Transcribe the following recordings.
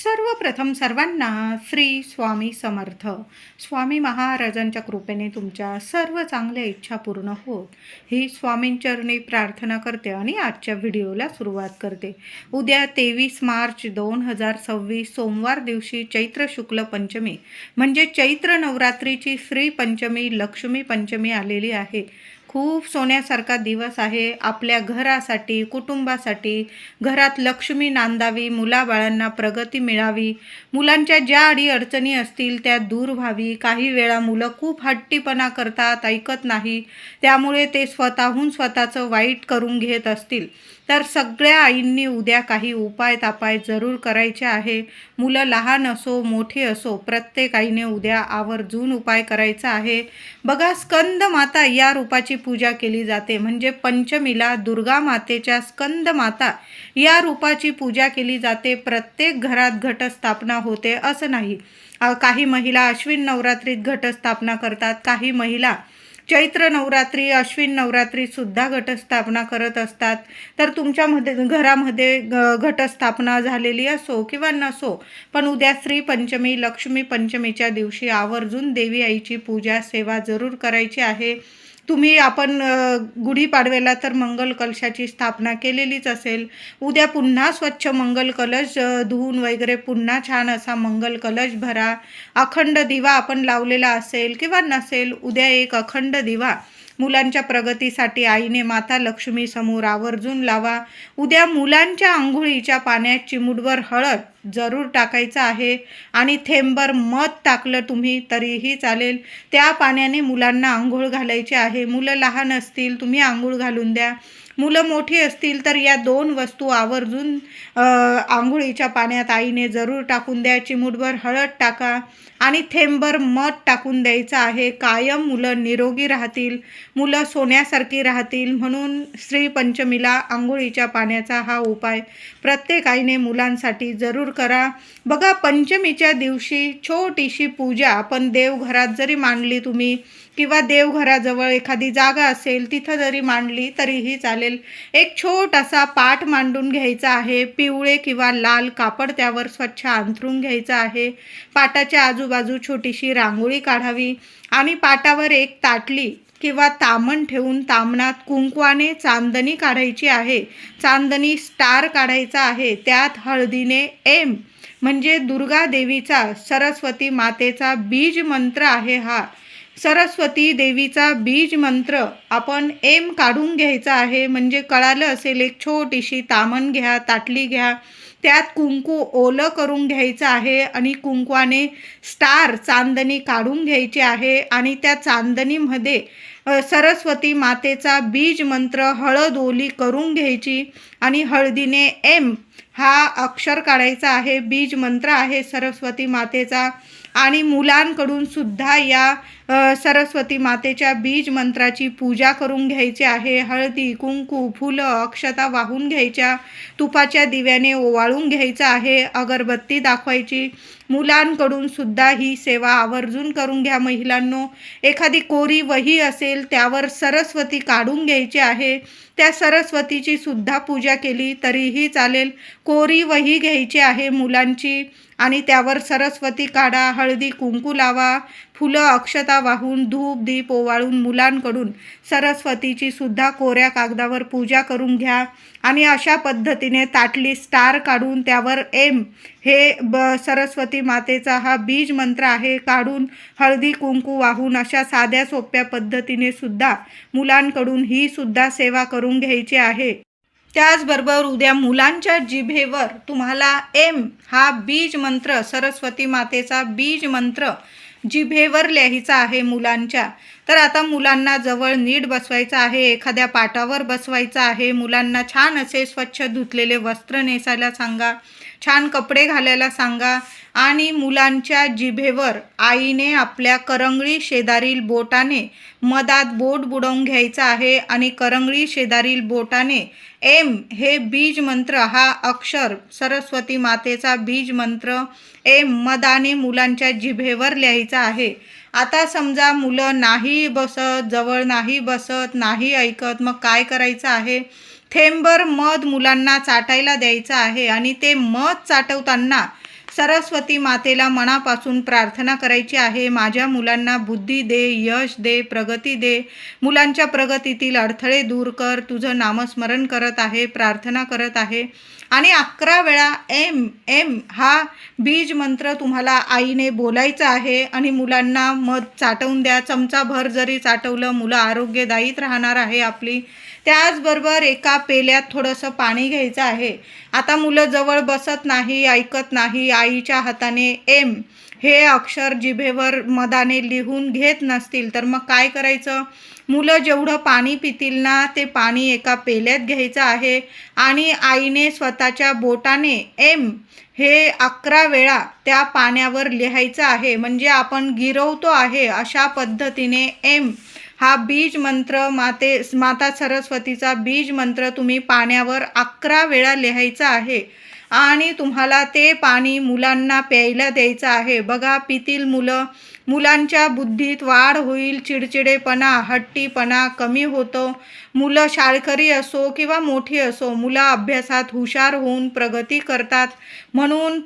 सर्वप्रथम सर्वांना श्री स्वामी समर्थ. स्वामी महाराजांच्या कृपेने तुमच्या सर्व चांगल्या इच्छा पूर्ण होत ही स्वामींचरणी प्रार्थना करते आणि आजच्या व्हिडिओला सुरुवात करते. उद्या 23 मार्च 2026 सोमवार दिवशी चैत्र शुक्ल पंचमी म्हणजे चैत्र नवरात्रीची श्री पंचमी लक्ष्मी पंचमी आलेली आहे. खूप सोन्यासारखा दिवस आहे आपल्या घरासाठी, कुटुंबासाठी. घरात लक्ष्मी नांदावी, मुलाबाळांना प्रगती मिळावी, मुलांच्या ज्या अडीअडचणी असतील त्या दूर व्हावी. काही वेळा मुलं खूप हट्टीपणा करतात, ऐकत नाही, त्यामुळे ते स्वतःहून स्वतःचं वाईट करून घेत असतील तर सगळ्या आईंनी उद्या काही उपाय तापाय जरूर करायचे आहे. मुलं लहान असो मोठी असो, प्रत्येक आईने उद्या आवर्जून उपाय करायचा आहे. बघा, स्कंद माता या रूपाची पूजा केली जाते, म्हणजे पंचमीला दुर्गा मातेच्या स्कंद माता या रूपाची पूजा केली जाते. प्रत्येक घरात घटस्थापना होते असं नाही. काही महिला अश्विन नवरात्रीत घटस्थापना करतात, काही महिला चैत्र नवरात्री अश्विन नवरात्री सुद्धा घटस्थापना करत असतात. तर तुमच्यामध्ये घरामध्ये घटस्थापना झालेली असो किंवा नसो, पण उद्या श्री पंचमी लक्ष्मी पंचमीच्या दिवशी आवर्जून देवी आईची पूजा सेवा जरूर करायची आहे. आपण गुढीपाडव्याला तर मंगल कलशाची स्थापना केलेलीच असेल. उद्या पुन्हा स्वच्छ मंगल कलश धुवून वगैरे पुन्हा छान असा मंगल कलश भरा. अखंड दिवा आपण लावलेला असेल किंवा नसेल, उद्या एक अखंड दिवा मुलांच्या प्रगतीसाठी आईने माता लक्ष्मी समोर आवर्जून लावा. उद्या मुलांच्या आंघोळीच्या पाण्यात चिमूटभर हळद जरूर टाकायचं आहे आणि थेंबर मध टाकलं तुम्ही तरीही चालेल. त्या पाण्याने मुलांना आंघोळ घालायची आहे. मुलं लहान असतील तुम्ही आंघोळ घालून द्या, मुलं मोठी असतील तर या दोन वस्तू आवर्जून आंघोळीच्या पाण्यात आईने जरूर टाकून द्या. चिमूटभर हळद टाका आणि थेंबर मध टाकून द्यायचं आहे. कायम मुलं निरोगी राहतील, मुलं सोन्यासारखी राहतील, म्हणून श्री पंचमीला आंघोळीच्या पाण्याचा हा उपाय प्रत्येक आईने मुलांसाठी जरूर करा. बघा, पंचमीच्या दिवशी छोटीशी पूजा आपण देवघरात जरी मांडली तुम्ही किंवा देवघराजवळ एखादी जागा असेल तिथं जरी मांडली तरीही चालेल. एक छोटासा पाट मांडून घ्यायचा आहे. पिवळे किंवा लाल कापड त्यावर स्वच्छ अंथरून घ्यायचं आहे. पाटाच्या आजूबाजू छोटीशी रांगोळी काढावी आणि पाटावर एक ताटली किंवा तामण ठेवून तामणात कुंकवाने चांदणी काढायची आहे. चांदणी स्टार काढायचा आहे. त्यात हळदीने एम म्हणजे दुर्गा देवीचा सरस्वती मातेचा बीज मंत्र आहे. हा सरस्वती देवीचा बीज मंत्र आपण एम काढून घ्यायचा आहे. म्हणजे कळालं असेल, एक छोटीशी तामण घ्या, ताटली घ्या, त्यात कुंकू ओलं करून घ्यायचं आहे आणि कुंकवाने स्टार चांदणी काढून घ्यायची आहे आणि त्या चांदणीमध्ये सरस्वती मातेचा बीज मंत्र हळद ओली करून घ्यायची आणि हळदीने एम हा अक्षर काढायचा आहे. बीज मंत्र आहे सरस्वती मातेचा आणि मुलांकडून सुद्धा या सरस्वती मातेच्या बीज मंत्राची पूजा करून घ्यायची आहे. हळदी कुंकू फुलं अक्षता वाहून घ्यायच्या, तुपाच्या दिव्याने ओवाळून घ्यायचं आहे, अगरबत्ती दाखवायची. मुलांकडून सुद्धा ही सेवा आवर्जून करून घ्या. महिलांनो, एखादी कोरी वही असेल त्यावर सरस्वती काढून घ्यायची आहे. त्या सरस्वतीची सुद्धा पूजा केली तरीही चालेल. कोरी वही घ्यायची आहे मुलांची आणि त्यावर सरस्वती काढा, हळदी कुंकू लावा, फुलं अक्षता वाहून धूप दीप ओवाळून मुलांकडून सरस्वतीची सुद्धा कोऱ्या कागदावर पूजा करून घ्या. आणि अशा पद्धतीने ताटली स्टार काढून त्यावर एम हे सरस्वती मातेचा हा बीज मंत्र आहे काढून हळदी कुंकू वाहून अशा साध्या सोप्या पद्धतीने सुद्धा मुलांकडून ही सुद्धा सेवा करून घ्यायची आहे. त्याचबरोबर उद्या मुलांच्या जिभेवर तुम्हाला एम हा बीज मंत्र सरस्वती मातेचा बीज मंत्र जिभेवर लिहायचा आहे मुलांच्या. तर आता मुलांना जवळ नीट बसवायचं आहे, एखाद्या पाटावर बसवायचं आहे. मुलांना छान असे स्वच्छ धुतलेले वस्त्र नेसायला सांगा, छान कपडे घालायला सांगा आणि मुलांच्या जिभेवर आईने आपल्या करंगळी शेजारील बोटाने मधात बोट बुडवून घ्यायचं आहे आणि करंगळी शेजारील बोटाने एम हे बीज मंत्र हा अक्षर सरस्वती मातेचा बीज मंत्र एम मधाने मुलांच्या जिभेवर लिहायचा आहे. आता समजा मुलं नाही बसत, जवळ नाही बसत, नाही ऐकत, मग काय करायचं आहे? थेंबर मध मुलांना चाटायला द्यायचं आहे आणि ते मध चाटवताना सरस्वती मातेला मनापासून प्रार्थना करायची आहे, माझ्या मुलांना बुद्धी दे, यश दे, प्रगती दे, मुलांच्या प्रगतीतील अडथळे दूर कर. तुझं नामस्मरण करत आहे, प्रार्थना करत आहे आणि 11 वेळा एम एम हा बीज मंत्र तुम्हाला आईने बोलायचा आहे आणि मुलांना मध चाटवून द्या. चमचाभर जरी चाटवलं, मुलं आरोग्यदायीत राहणार आहे आपली. त्याचबरोबर एका पेल्यात थोडंसं पाणी घ्यायचं आहे. आता मुलं जवळ बसत नाही, ऐकत नाही, आईच्या हाताने एम हे अक्षर जिभेवर मधाने लिहून घेत नसतील तर मग काय करायचं? मुलं जेवढं पाणी पितील ना ते पाणी एका पेल्यात घ्यायचं आहे आणि आईने स्वतःच्या बोटाने एम हे 11 वेळा त्या पाण्यावर लिहायचं आहे. म्हणजे आपण गिरवतो आहे अशा पद्धतीने एम हा बीज मंत्र माता सरस्वतीचा बीज मंत्र तुम्ही पाण्यावर 11 वेळा लिहायचा आहे आणि तुम्हाला ते पाणी मुलांना प्यायला द्यायचं आहे. बघा, पितील मुलांच्या बुद्धीत वाढ होईल, चिडचिडेपणा, हट्टीपणा कमी होतो. मुलं शाळकरी असो किंवा मोठी असो, मुलं अभ्यासात हुशार होऊन प्रगती करतात. म्हणून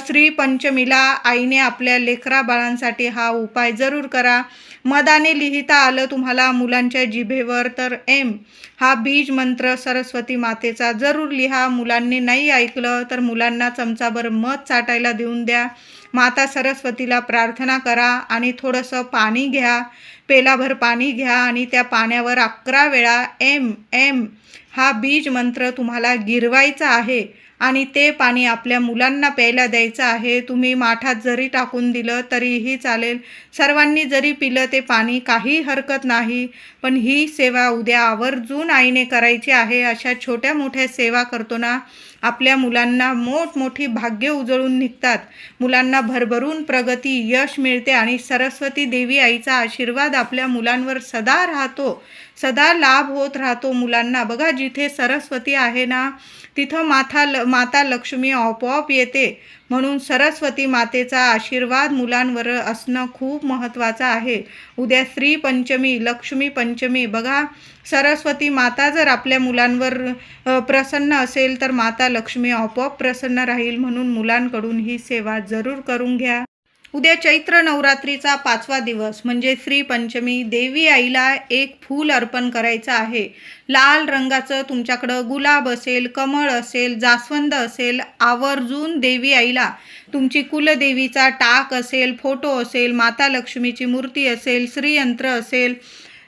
श्री पंचमीला आईने आपल्या लेकरा बाळांसाठी हा उपाय जरूर करा. मधाने लिहिता आलं तुम्हाला मुलांच्या जिभेवर तर एम हा बीज मंत्र सरस्वती मातेचा जरूर लिहा. मुलांनी नाही ऐकलं तर मुलांना चमचाभर मध चाटायला देऊन द्या. माता सरस्वतीला प्रार्थना करा आणि थोडंसं पाणी घ्या, पेलाभर पाणी घ्या आणि त्या पाण्यावर 11 वेळा एम एम हा बीज मंत्र तुम्हाला गिरवायचा आहे आणि ते पाणी आपल्या मुलांना प्यायला द्यायचं आहे. तुम्ही माठात जरी टाकून दिलं तरीही चालेल. सर्वांनी जरी पिलं ते पाणी काही हरकत नाही. पण ही सेवा उद्या आवर्जून आईने करायची आहे. अशा छोट्या मोठ्या सेवा करतो ना, आपल्या मुलांना मोठमोठी भाग्य उजळून निघतात. मुलांना भरभरून प्रगती, यश मिळते आणि सरस्वती देवी आईचा आशीर्वाद आपल्या मुलांवर सदा राहतो, सदा लाभ होत राहतो मुलांना. बघा, जिथे सरस्वती आहे ना तिथं माता लक्ष्मी आपोआप येते. म्हणून सरस्वती मातेचा आशीर्वाद मुलांवर असणं खूप महत्त्वाचं आहे. उद्या श्री पंचमी, लक्ष्मी पंचमी. बघा, सरस्वती माता जर आपल्या मुलांवर प्रसन्न असेल तर माता लक्ष्मी आपोआप प्रसन्न राहील. म्हणून मुलांकडून ही सेवा जरूर करून घ्या. उद्या चैत्र नवरात्रीचा 5वा दिवस म्हणजे श्री पंचमी. देवी आईला एक फूल अर्पण करायचं आहे. लाल रंगाचं तुमच्याकडं गुलाब असेल, कमळ असेल, जास्वंद असेल, आवर्जून देवी आईला तुमची कुलदेवीचा टाक असेल, फोटो असेल, माता लक्ष्मीची मूर्ती असेल, श्रीयंत्र असेल,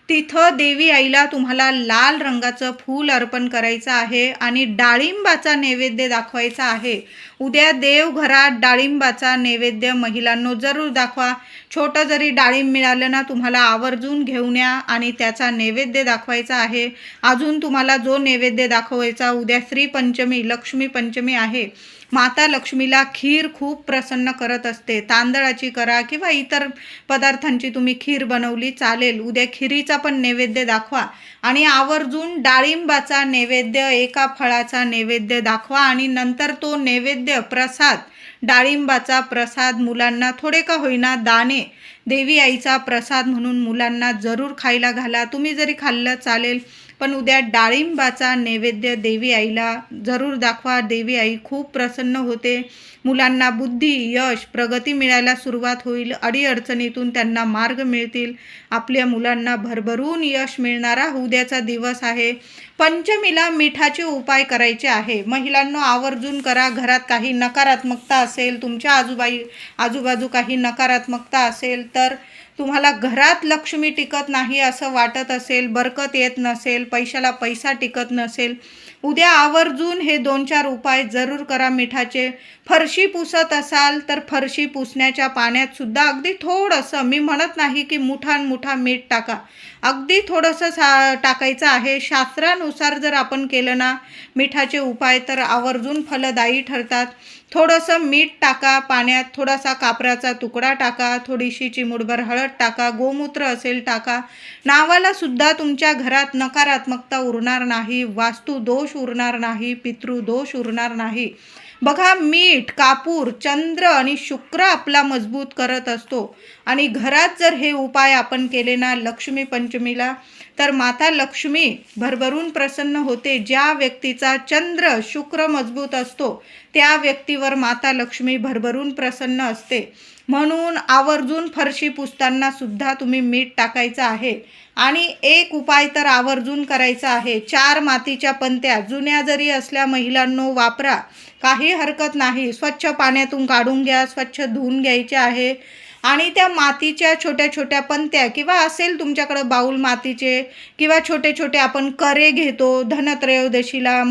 तिथं देवी आईला तुम्हाला लाल रंगाचं फूल अर्पण करायचं आहे आणि डाळिंबाचा नैवेद्य दाखवायचा आहे. उद्या देवघरात डाळिंबाचा नैवेद्य महिलांनो जरूर दाखवा. छोटं जरी डाळिंब मिळालं ना तुम्हाला आवर्जून घेऊन या आणि त्याचा नैवेद्य दाखवायचा आहे. अजून तुम्हाला जो नैवेद्य दाखवायचा, उद्या श्री पंचमी, लक्ष्मी पंचमी आहे. माता लक्ष्मीला खीर खूप प्रसन्न करत असते. तांदळाची करा किंवा इतर पदार्थांची तुम्ही खीर बनवली चालेल. उद्या खिरीचा पण नैवेद्य दाखवा आणि आवर्जून डाळिंबाचा नैवेद्य, एका फळाचा नैवेद्य दाखवा आणि नंतर तो नैवेद्य प्रसाद, डाळिंबाचा प्रसाद मुलांना थोडे का होईना दाणे देवी आईचा प्रसाद म्हणून मुलांना जरूर खायला घाला. तुम्ही जरी खाल्लं चालेल, पण उद्या डाळिंबाचा नैवेद्य देवी आईला जरूर दाखवा. देवी आई खूप प्रसन्न होते. मुलांना बुद्धी, यश, प्रगती मिळायला सुरुवात होईल. अडीअडचणीतून त्यांना मार्ग मिळतील. आपल्या मुलांना भरभरून यश मिळणारा उद्याचा दिवस आहे. पंचमीला मिठाचे उपाय करायचे आहे. महिलांनो आवर्जून करा. घरात काही नकारात्मकता असेल, तुमच्या आजूबाजू काही नकारात्मकता असेल तर तुम्हाला घरात लक्ष्मी टिकत नाही असं वाटत असेल, बरकत येत नसेल, पैशाला पैसा टिकत नसेल, उद्या आवर्जून हे 2-4 उपाय जरूर करा मिठाचे. फरशी पुसत असाल तर फरशी पुसण्याच्या पाण्यात सुद्धा अगदी थोडंसं, मी म्हणत नाही की मुठा मीठ टाका, अगदी थोडंसं टाकायचं आहे. शास्त्रानुसार जर आपण केलं ना मिठाचे उपाय तर आवर्जून फलदायी ठरतात. थोडंसं मीठ टाका पाण्यात, थोडासा कापराचा तुकडा टाका, थोडीशी चिमूटभर हळद टाका, गोमूत्र असेल टाका. नावाला सुद्धा तुमच्या घरात नकारात्मकता उरणार नाही, वास्तू दोष उरणार नाही, पितृदोष उरणार नाही. बघा, मीठ, कापूर, चंद्र आणि शुक्र आपला मजबूत करत असतो आणि घरात जर हे उपाय आपण केले ना लक्ष्मी पंचमीला तर माता लक्ष्मी भरभरून प्रसन्न होते. ज्या व्यक्तीचा चंद्र शुक्र मजबूत असतो त्या व्यक्तीवर माता लक्ष्मी भरभरून प्रसन्न असते. म्हणून आवर्जून फरशी पुसताना सुद्धा तुम्ही मीठ टाकायचं आहे. आणि एक उपाय तर आवर्जून करायचा आहे. 4 मातीच्या पंत्या जुन्या जरी असल्या महिलांनो वापरा, काही हरकत नाही. स्वच्छ पाण्यातून काढून घ्या, स्वच्छ धुवून घ्यायचे आहे. आणि त्या मातीच्या छोट्या छोट्या पंत्या किंवा असेल तुमच्याकडं बाऊल मातीचे किंवा छोटे छोटे आपण करे घेतो धनत्रयोदशीला,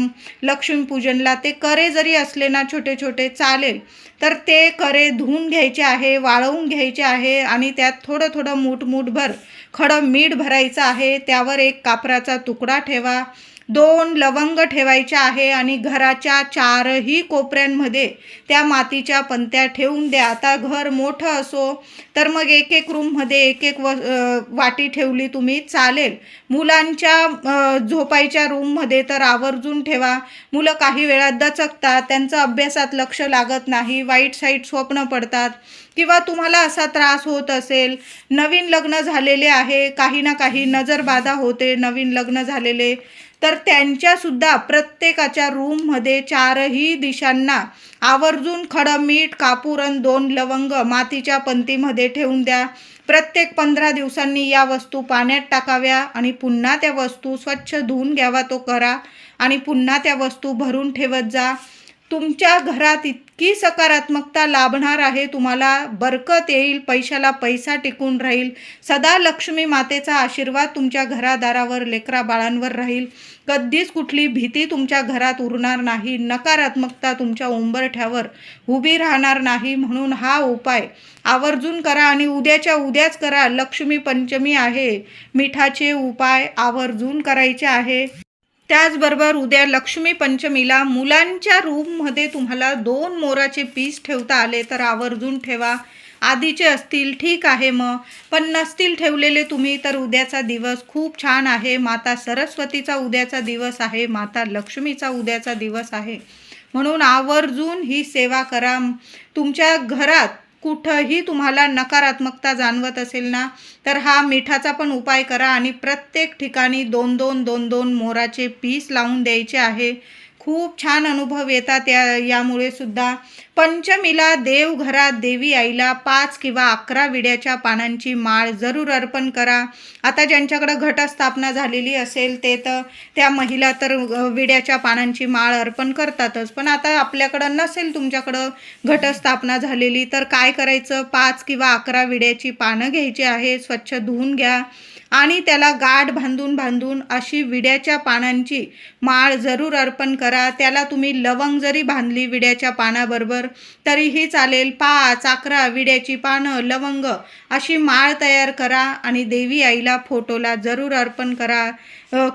लक्ष्मीपूजनला, ते करे जरी असले ना छोटे छोटे चालेल. तर ते करे धुवून घ्यायचे आहे, वाळवून घ्यायचे आहे आणि त्यात थोडं थोडं मूठभर खडं मीठ भरायचं आहे. त्यावर एक कापराचा तुकडा ठेवा, 2 लवंग ठेवायच्या आहे आणि घराच्या 4ही कोपऱ्यांमध्ये त्या मातीच्या पंत्या ठेवून द्या. आता घर मोठं असो तर मग एक रूममध्ये एक वाटी ठेवली तुम्ही चालेल. मुलांच्या झोपायच्या रूममध्ये तर आवर्जून ठेवा. मुलं काही वेळा दचकतात, त्यांचं अभ्यासात लक्ष लागत नाही, वाईट साईट स्वप्न पडतात किंवा तुम्हाला असा त्रास होत असेल, नवीन लग्न झालेले आहे, काही ना काही नजरबाधा होते नवीन लग्न झालेले, तर त्यांच्यासुद्धा प्रत्येकाच्या रूममध्ये 4ही दिशांना आवर्जून खडं मीठ, कापूर आणि 2 लवंग मातीच्या पंतीमध्ये ठेवून द्या. प्रत्येक 15 दिवसांनी या वस्तू पाण्यात टाकाव्या आणि पुन्हा त्या वस्तू स्वच्छ धुवून घ्यावा तो करा आणि पुन्हा त्या वस्तू भरून ठेवत जा. तुमच्या घरात इतकी सकारात्मकता लाभणार आहे, तुम्हाला बरकत येईल, पैशाला पैसा टिकून राहील. सदा लक्ष्मी मातेचा आशीर्वाद तुमच्या घरादारावर, लेकरा बाळांवर राहील. कधीच कुठली भीती तुमच्या घरात उरणार नाही, नकारात्मकता तुमच्या उंबरठ्यावर उभी राहणार नाही. म्हणून हा उपाय आवर्जून करा आणि उद्याच्या उद्याच करा. लक्ष्मी पंचमी आहे, मिठाचे उपाय आवर्जून करायचे आहे. त्याचबरोबर उद्या लक्ष्मी पंचमीला मुलांच्या रूममध्ये तुम्हाला 2 मोराचे पीस ठेवता आले तर आवर्जून ठेवा. आधीचे असतील ठीक आहे मग, पण नसतील ठेवलेले तुम्ही तर उद्याचा दिवस खूप छान आहे. माता सरस्वतीचा उद्याचा दिवस आहे, माता लक्ष्मीचा उद्याचा दिवस आहे. म्हणून आवर्जून ही सेवा करा. तुमच्या घरात कुठंही तुम्हाला नकारात्मकता जाणवत असेल ना तर हा मिठाचा पण उपाय करा आणि प्रत्येक ठिकाणी 2-2 मोराचे पीस लावून द्यायचे आहे. खूप छान अनुभव येतात यामुळे सुद्धा. पंचमीला देवघरात देवी आईला 5 किंवा 11 विड्याच्या पानांची माळ जरूर अर्पण करा. आता ज्यांच्याकडं घटस्थापना झालेली असेल ते तर त्या महिला तर विड्याच्या पानांची माळ अर्पण करतातच, पण आता आपल्याकडं नसेल तुमच्याकडं घटस्थापना झालेली तर काय करायचं, 5 किंवा 11 विड्याची पानं घ्यायची आहे, स्वच्छ धुवून घ्या आणि त्याला गाठ बांधून अशी विड्याच्या पानांची माळ जरूर अर्पण करा. त्याला तुम्ही लवंग जरी बांधली विड्याच्या पानाबरोबर तरीही चालेल. 5-11 विड्याची पानं, लवंग अशी माळ तयार करा आणि देवी आईला फोटोला जरूर अर्पण करा.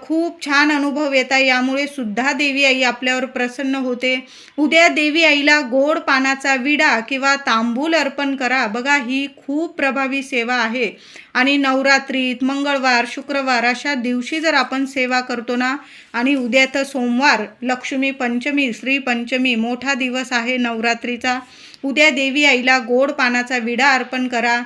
खूप छान अनुभव येतात. यामुळे सुद्धा देवी आई आपल्यावर प्रसन्न होते. उद्या देवी आईला गोड पानाचा विडा किंवा तांबूल अर्पण करा. बघा, ही खूप प्रभावी सेवा आहे आणि नवरात्रीत मंगळवार, शुक्रवार अशा दिवशी जर आपण सेवा करतो ना, आणि उद्या तर सोमवार लक्ष्मी पंचमी, श्री पंचमी, मोठा दिवस आहे नवरात्रीचा. उद्या देवी आईला गोड पानाचा विडा अर्पण करा.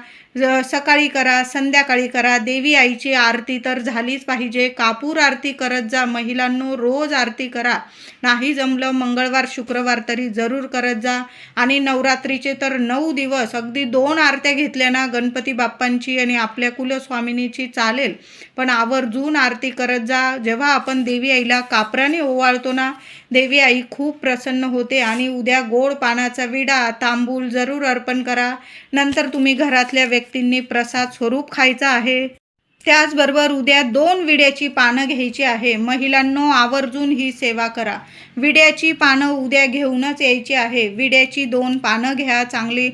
सकाळी करा, संध्याकाळी करा. देवी आईची आरती तर झालीच पाहिजे. कापूर आरती करत जा महिलांनो, रोज आरती करा. नाही जमलं मंगळवार शुक्रवार तरी जरूर करत जा. आणि नवरात्रीचे तर 9 दिवस अगदी 2 आरत्या घेतल्या ना गणपती बाप्पांची आणि आपल्या कुलस्वामिनीची चालेल, पण आवर्जून आरती करत जा. जेव्हा आपण देवी आईला कापराने ओवाळतो ना, देवी आई खूप प्रसन्न होते. आणि उद्या गोड पानाचा विडा, तांबूल जरूर अर्पण करा. नंतर तुम्ही घरातल्या व्यक्तींनी प्रसाद स्वरूप खायचा आहे. त्याचबरोबर उद्या 2 विड्याची पानं घ्यायची आहे. महिलांनो, आवर्जून ही सेवा करा. विड्याची पानं उद्या घेऊनच यायची आहे. विड्याची 2 पानं घ्या, चांगली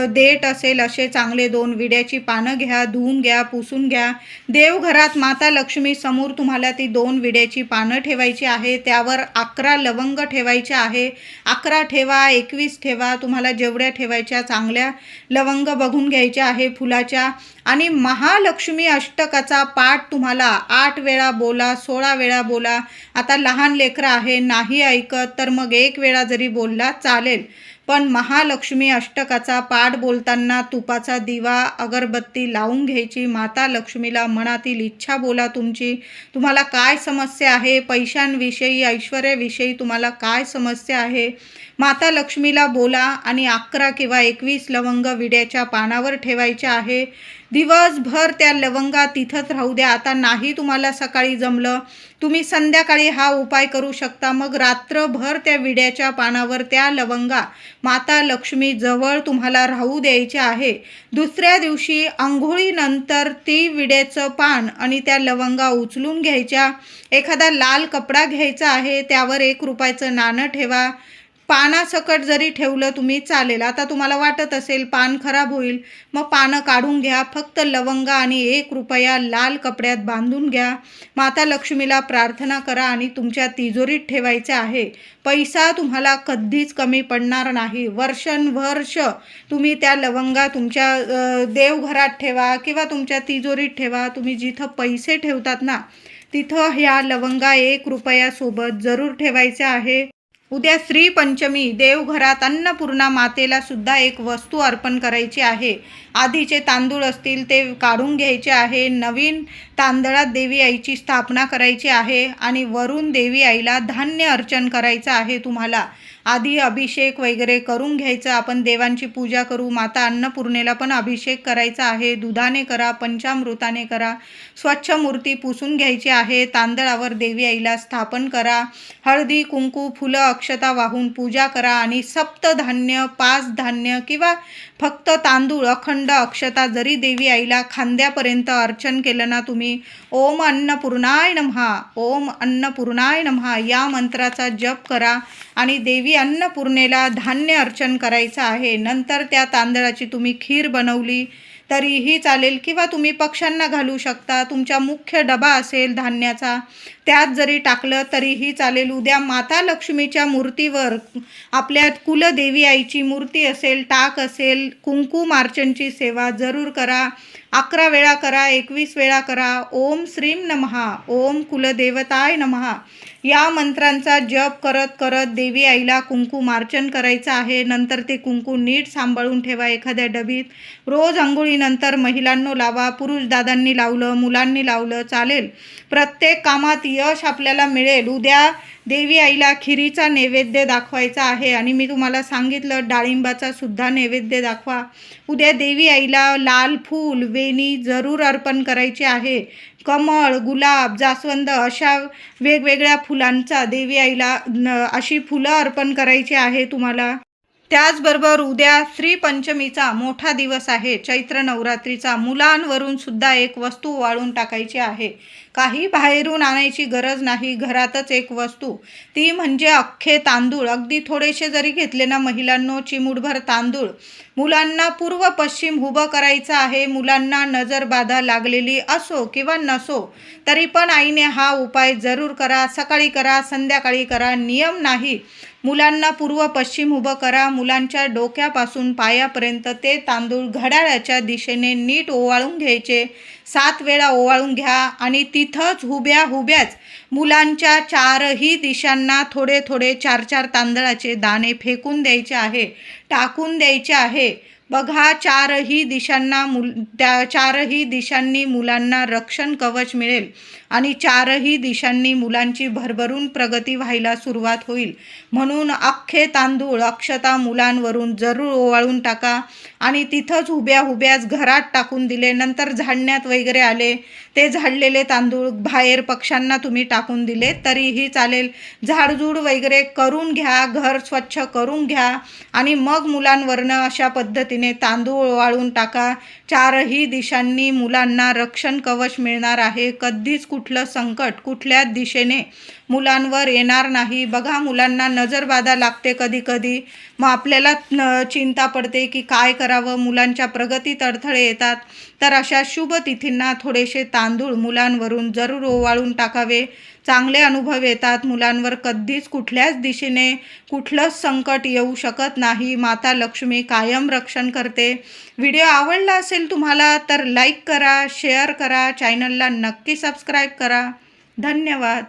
देठ असेल असे चांगले 2 विड्याची पानं घ्या, धुवून घ्या, पुसून घ्या. देवघरात माता लक्ष्मी समोर तुम्हाला ती 2 विड्याची पानं ठेवायची आहे. त्यावर 11 लवंग ठेवायचे आहे. 11 ठेवा, 21 ठेवा, तुम्हाला जेवढ्या ठेवायच्या चांगल्या लवंग बघून घ्यायच्या आहे फुलाच्या. आणि महालक्ष्मी अष्टकाचा पाठ तुम्हाला 8 वेळा बोला, 16 वेळा बोला. आता लहान लेकरं आहे, नाही ऐकत तर मग 1 वेळा जरी बोलला चालेल. पण महालक्ष्मी अष्टकाचा पाठ बोलताना तुपाचा दिवा अगरबत्ती लावून घ्यायची. माता लक्ष्मीला मनातील इच्छा बोला तुमची. तुम्हाला काय समस्या आहे, पैशांविषयी ऐश्वर्याविषयी तुम्हाला काय समस्या आहे, माता लक्ष्मीला बोला आणि 11 किंवा 21 लवंग विड्याच्या पानावर ठेवायच्या आहे. दिवसभर त्या लवंगा तिथंच राहू द्या. आता नाही तुम्हाला सकाळी जमलं, तुम्ही संध्याकाळी हा उपाय करू शकता. मग रात्रभर त्या विड्याच्या पानावर त्या लवंगा माता लक्ष्मी जवळ तुम्हाला राहू द्यायचे आहे. दुसऱ्या दिवशी अंघोळीनंतर ती विड्याचं पान आणि त्या लवंगा उचलून घ्यायच्या. एखादा लाल कपडा घ्यायचा आहे, त्यावर 1 रुपयाचं नाणं ठेवा. पानासकट जरी ठेवलं तुम्ही चालेल. आता तुम्हाला वाटत असेल पान खराब होईल, मग पानं काढून घ्या. फक्त लवंगा आणि 1 रुपया लाल कपड्यात बांधून घ्या. माता लक्ष्मीला प्रार्थना करा आणि तुमच्या तिजोरीत ठेवायचा आहे. पैसा तुम्हाला कधीच कमी पडणार नाही. वर्षानुवर्ष तुम्ही त्या लवंगा तुमच्या देवघरात ठेवा किंवा तुमच्या तिजोरीत ठेवा. तुम्ही जिथं पैसे ठेवतात ना, तिथं ह्या लवंगा 1 रुपयासोबत जरूर ठेवायच्या आहे. उद्या श्री पंचमी, देवघरात अन्नपूर्णा मातेला सुद्धा एक वस्तू अर्पण करायची आहे. आधीचे तांदूळ असतील ते काढून घ्यायचे आहे. नवीन तांदळात देवी आईची स्थापना करायची आहे आणि वरून देवी आईला धान्य अर्चन करायचं आहे. तुम्हाला आधी अभिषेक वगैरे करून घ्यायचं. आपण देवांची पूजा करू. माता अन्नपूर्णेला पण अभिषेक करायचा आहे. दुधाने करा, पंचामृताने करा. स्वच्छ मूर्ती पुसून घ्यायची आहे. तांदळावर देवी आईला स्थापन करा. हळदी, कुंकू, फुलं, अक्षता वाहून पूजा करा आणि सप्तधान्य, 5 धान्य किंवा फक्त तांदूळ, अखंड अक्षता जरी देवी आईला खांद्यापर्यंत अर्चन केलं ना तुम्ही, ओम अन्नपूर्णाय नमः, ओम अन्नपूर्णाय नमः या मंत्राचा जप करा आणि देवी अन्नपूर्णेला धान्य अर्चन करायचं आहे. नंतर त्या तांदळाची तुम्ही खीर बनवली तरीही चालेल किंवा तुम्ही पक्ष्यांना घालू शकता. तुमचा मुख्य डबा असेल धान्याचा, त्यात जरी टाकलं तरीही चालेल. उद्या माता लक्ष्मीच्या मूर्तीवर आपल्या कुलदेवी आईची मूर्ती असेल, टाक असेल, कुंकुमार्चनची सेवा जरूर करा. 11 वेळा करा, 21 वेळा करा. ओम श्रीम नमः, ओम कुलदेवताय नमः या मंत्रांचा जप करत करत देवी आईला कुंकुमार्चन करायचं आहे. नंतर ते कुंकू नीट सांभाळून ठेवा एखाद्या डबीत. रोज अंघोळीनंतर महिलांनो लावा. पुरुष दादांनी लावलं, मुलांनी लावलं चालेल. प्रत्येक कामात यश आपल्याला मिळेल. उद्या देवी आईला खिरीचा नैवेद्य दाखवायचा आहे आणि मी तुम्हाला सांगितलं डाळिंबाचा सुद्धा नैवेद्य दाखवा. उद्या देवी आईला लाल फूल, वेणी जरूर अर्पण करायची आहे. कमळ, गुलाब, जास्वंद अशा वेगवेगळ्या फुलांचा देवी आईला अशी फुलं अर्पण करायची आहे तुम्हाला. त्याचबरोबर उद्या श्री पंचमीचा मोठा दिवस आहे, चैत्र नवरात्रीचा. मुलांवरून सुद्धा एक वस्तू वाळून टाकायची आहे. काही बाहेरून आणायची गरज नाही. घरातच एक वस्तू, ती म्हणजे अख्खे तांदूळ. अगदी थोडेसे जरी घेतले ना महिलांनो, चिमूटभर तांदूळ मुलांना पूर्व पश्चिम उभं करायचं आहे. मुलांना नजर बाधा लागलेली असो किंवा नसो तरी पण आईने हा उपाय जरूर करा. सकाळी करा, संध्याकाळी करा, नियम नाही. मुलांना पूर्व पश्चिम उभं करा. मुलांच्या डोक्यापासून पायापर्यंत ते तांदूळ घड्याळाच्या दिशेने नीट ओवाळून घ्यायचे. 7 वेळा ओवाळून घ्या आणि तिथंच उभ्याच मुलांच्या 4ही दिशांना थोडे थोडे 4-4 तांदळाचे दाणे फेकून द्यायचे आहे, टाकून द्यायचे आहे. बघा, 4ही दिशांनी मुलांना रक्षण कवच मिळेल आणि 4ही दिशांनी मुलांची भरभरून प्रगती व्हायला सुरुवात होईल. म्हणून अख्खे तांदूळ अक्षता मुलांवरून जरूर ओवाळून टाका आणि तिथंच उभ्याच घरात टाकून दिले. नंतर झाडण्यात वगैरे आले, ते झाडलेले तांदूळ बाहेर पक्ष्यांना तुम्ही टाकून दिले तरीही चालेल. झाडझूड वगैरे करून घ्या, घर स्वच्छ करून घ्या आणि मग मुलांवरनं अशा पद्धतीने तांदूळ ओवाळून टाका. 4ही दिशांनी मुलांना रक्षण कवच मिळणार आहे. कधीच कुठलं संकट कुठल्याच दिशेने मुलांवर येणार नाही. बघा, मुलांना नजरबाधा लागते कधी कधी, मग आपल्याला चिंता पडते की काय करावं, मुलांच्या प्रगतीत अडथळे येतात. तर अशा शुभ तिथींना थोडेसे तांदूळ मुलांवरून जरूर ओवाळून टाकावे. चांगले अनुभव येतात मुलांवर. कधीच कुठल्याच दिशेने कुठलंच संकट येऊ शकत नाही. माता लक्ष्मी कायम रक्षण करते. व्हिडिओ आवडला असेल तुम्हाला तर लाईक करा, शेअर करा, चॅनलला नक्की सबस्क्राईब करा. धन्यवाद.